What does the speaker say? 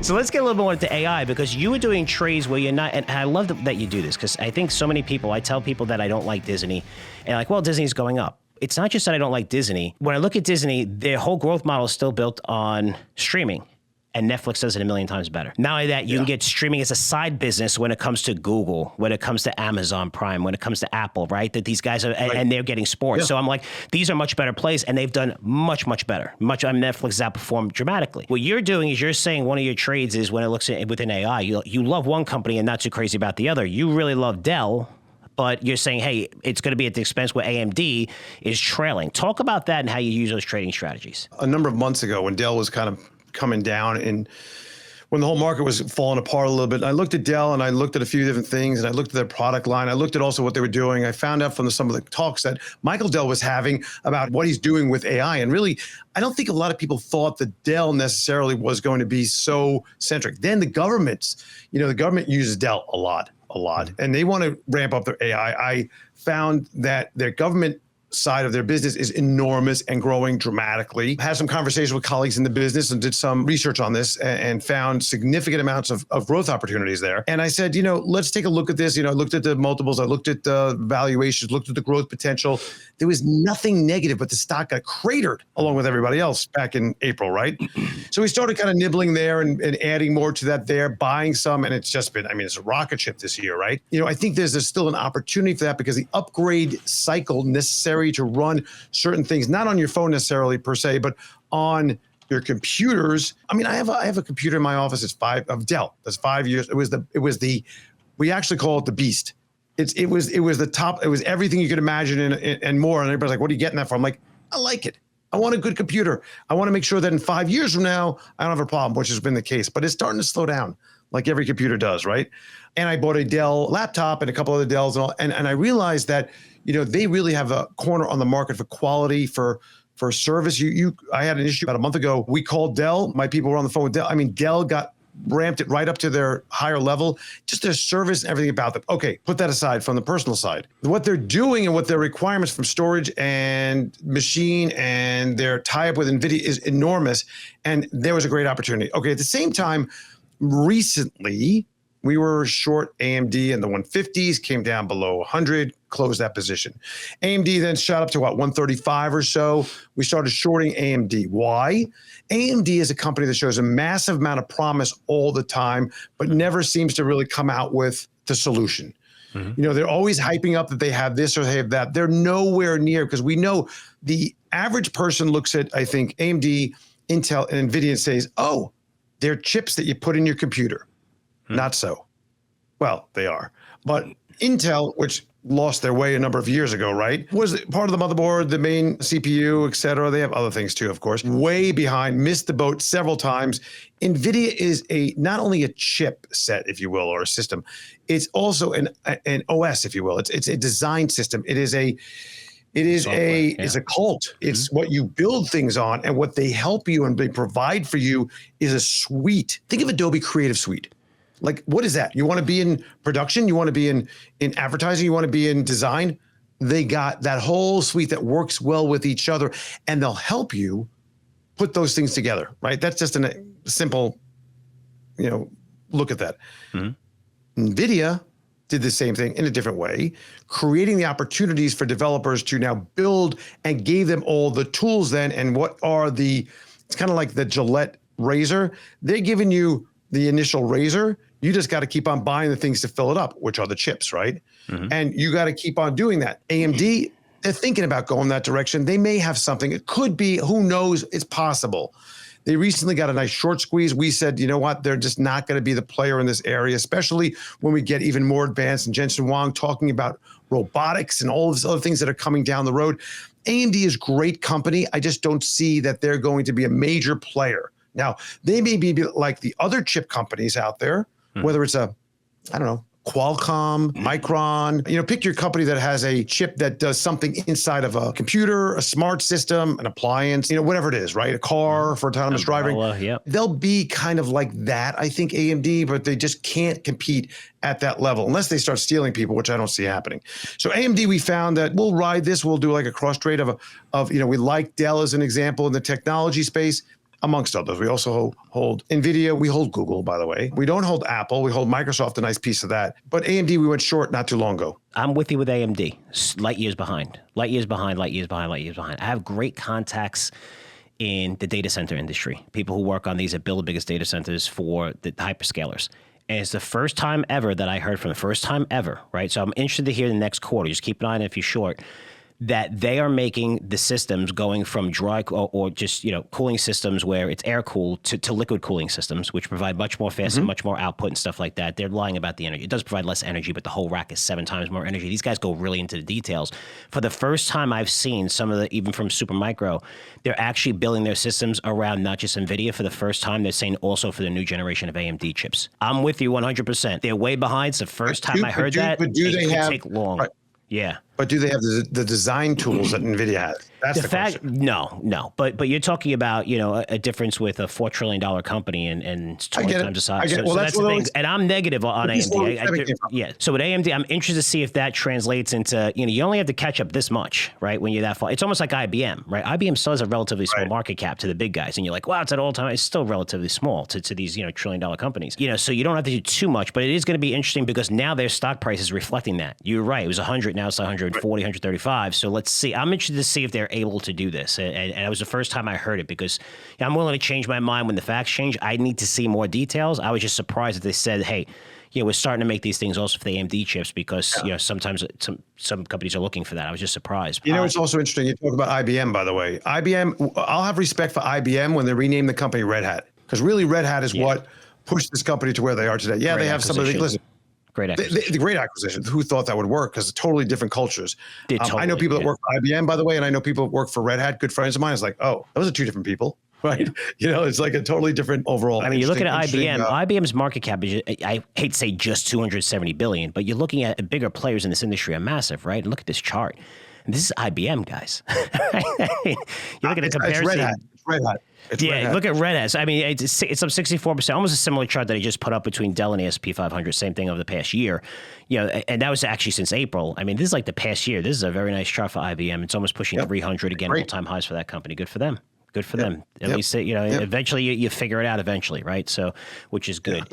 So let's get a little more into AI, because you were doing trades where you're not, and I love that you do this, because I think so many people, I tell people that I don't like Disney, and like, well, Disney's going up. It's not just that I don't like Disney. When I look at Disney, their whole growth model is still built on streaming. And Netflix does it a million times better. Not only that, you can get streaming as a side business when it comes to Google, when it comes to Amazon Prime, when it comes to Apple, right? That these guys are, and they're getting sports. So I'm like, these are much better plays, and they've done much, much better. Netflix has outperformed dramatically. What you're doing is you're saying one of your trades is when it looks at within AI, you love one company and not too crazy about the other. You really love Dell, but you're saying, hey, it's going to be at the expense where AMD is trailing. Talk about that and how you use those trading strategies. A number of months ago, when Dell was kind of coming down and when the whole market was falling apart a little bit, I looked at Dell and I looked at a few different things and I looked at their product line. I looked at also what they were doing. I found out from some of the talks that Michael Dell was having about what he's doing with AI. And really, I don't think a lot of people thought that Dell necessarily was going to be so centric. Then the government uses Dell a lot, and they want to ramp up their AI. I found that their government side of their business is enormous and growing dramatically. Had some conversations with colleagues in the business and did some research on this and found significant amounts of growth opportunities there. And I said, let's take a look at this. I looked at the multiples, I looked at the valuations, looked at the growth potential. There was nothing negative, but the stock got cratered along with everybody else back in April, right? So we started kind of nibbling there and adding more to that there, buying some, and it's just been, it's a rocket ship this year, right? I think there's still an opportunity for that because the upgrade cycle necessary to run certain things, not on your phone necessarily per se, but on your computers. I have a computer in my office. It's of Dell. That's 5 years. It was the we actually call it the beast. It was the top. It was everything you could imagine and more. And everybody's like, "What are you getting that for?" I'm like, I like it. I want a good computer. I want to make sure that in 5 years from now, I don't have a problem, which has been the case. But it's starting to slow down, like every computer does, right? And I bought a Dell laptop and a couple other Dells and all, and I realized that they really have a corner on the market for quality, for service. I had an issue about a month ago. We called Dell. My people were on the phone with Dell. Dell got ramped it right up to their higher level, just their service and everything about them. Okay, put that aside from the personal side. What they're doing and what their requirements from storage and machine and their tie-up with Nvidia is enormous. And there was a great opportunity. Okay, at the same time, recently, we were short AMD in the 150s, came down below 100, closed that position. AMD then shot up to 135 or so. We started shorting AMD. Why? AMD is a company that shows a massive amount of promise all the time, but never seems to really come out with the solution. Mm-hmm. They're always hyping up that they have this or they have that. They're nowhere near, because we know the average person looks at, I think, AMD, Intel, and Nvidia and says, oh, they're chips that you put in your computer. Not so. Well, they are. But Intel, which lost their way a number of years ago, right, was part of the motherboard, the main CPU, et cetera. They have other things too, of course. Way behind, missed the boat several times. NVIDIA is not only a chip set, if you will, or a system, it's also an OS, if you will. It's a design system. It's a cult. It's what you build things on, and what they help you and they provide for you is a suite. Think of Adobe Creative Suite. Like, what is that? You want to be in production? You want to be in advertising? You want to be in design? They got that whole suite that works well with each other, and they'll help you put those things together, right? That's just a simple, look at that. Mm-hmm. NVIDIA did the same thing in a different way, creating the opportunities for developers to now build, and gave them all the tools then. And it's kind of like the Gillette razor. They're giving you the initial razor. You just got to keep on buying the things to fill it up, which are the chips, right? Mm-hmm. And you got to keep on doing that. AMD, they're thinking about going that direction. They may have something. It could be, who knows? It's possible. They recently got a nice short squeeze. We said, you know what? They're just not going to be the player in this area, especially when we get even more advanced. And Jensen Huang talking about robotics and all of these other things that are coming down the road. AMD is a great company. I just don't see that they're going to be a major player. Now, they may be like the other chip companies out there, whether it's Qualcomm, Micron, pick your company that has a chip that does something inside of a computer, a smart system, an appliance, whatever it is, right? A car for autonomous driving. Yep. They'll be kind of like that, I think, AMD, but they just can't compete at that level unless they start stealing people, which I don't see happening. So AMD, we found that we'll ride this. We'll do like a cross trade of we like Dell as an example in the technology space. amongst others. We also hold Nvidia. We hold Google, by the way. We don't hold Apple. We hold Microsoft, a nice piece of that. But AMD, we went short not too long ago. I'm with you with AMD. Light years behind. Light years behind. Light years behind. Light years behind. I have great contacts in the data center industry. People who work on these that build the biggest data centers for the hyperscalers. And it's the first time ever that I heard from the first time ever, right? So I'm interested to hear the next quarter. Just keep an eye on it if you're short. That they are making the systems going from dry or just, cooling systems where it's air cooled to liquid cooling systems, which provide much more fast and much more output and stuff like that. They're lying about the energy. It does provide less energy, but the whole rack is 7 times more energy. These guys go really into the details. For the first time I've seen some of the, even from Supermicro, they're actually building their systems around not just Nvidia for the first time. They're saying also for the new generation of AMD chips. I'm with you 100%. They're way behind. It's the first time I heard that. But do they have, take long. Right. Yeah. But do they have the design tools that Nvidia has? That's the fact, question. No. But you're talking about, a difference with a $4 trillion company and 20 times the size. So that's the thing. And I'm negative on AMD. Yeah. So with AMD, I'm interested to see if that translates into, you only have to catch up this much, right? When you're that far. It's almost like IBM, right? IBM still has a relatively small market cap to the big guys. And you're like, wow, it's at all time. It's still relatively small to these, $1 trillion companies. So you don't have to do too much, but it is going to be interesting because now their stock price is reflecting that. You're right. It was 100, now it's 140, 135. So let's see. I'm interested to see if they're able to do this. And it was the first time I heard it because I'm willing to change my mind when the facts change. I need to see more details. I was just surprised that they said, hey, we're starting to make these things also for the AMD chips because, sometimes some companies are looking for that. I was just surprised. It's also interesting. You talk about IBM, by the way. IBM, I'll have respect for IBM when they rename the company Red Hat because really Red Hat is what pushed this company to where they are today. Yeah, Great they have some of the, listen. Great acquisition. The great acquisition. Who thought that would work? Because it's totally different cultures. I know people that work for IBM, by the way, and I know people that work for Red Hat. Good friends of mine. It's like, oh, those are two different people, right? It's like a totally different overall. I mean, you're looking at IBM. IBM's market cap is, I hate to say just 270 billion, but you're looking at bigger players in this industry are massive, right? And look at this chart. And this is IBM, guys. You look at the comparison. It's Red Hat. Look at Red Hat. I mean, it's up 64%, almost a similar chart that I just put up between Dell and ASP 500, same thing over the past year. And that was actually since April. I mean, this is like the past year. This is a very nice chart for IBM. It's almost pushing 300 again, all-time highs for that company. Good for them. Good for them. At least, eventually you figure it out eventually, right? So, which is good.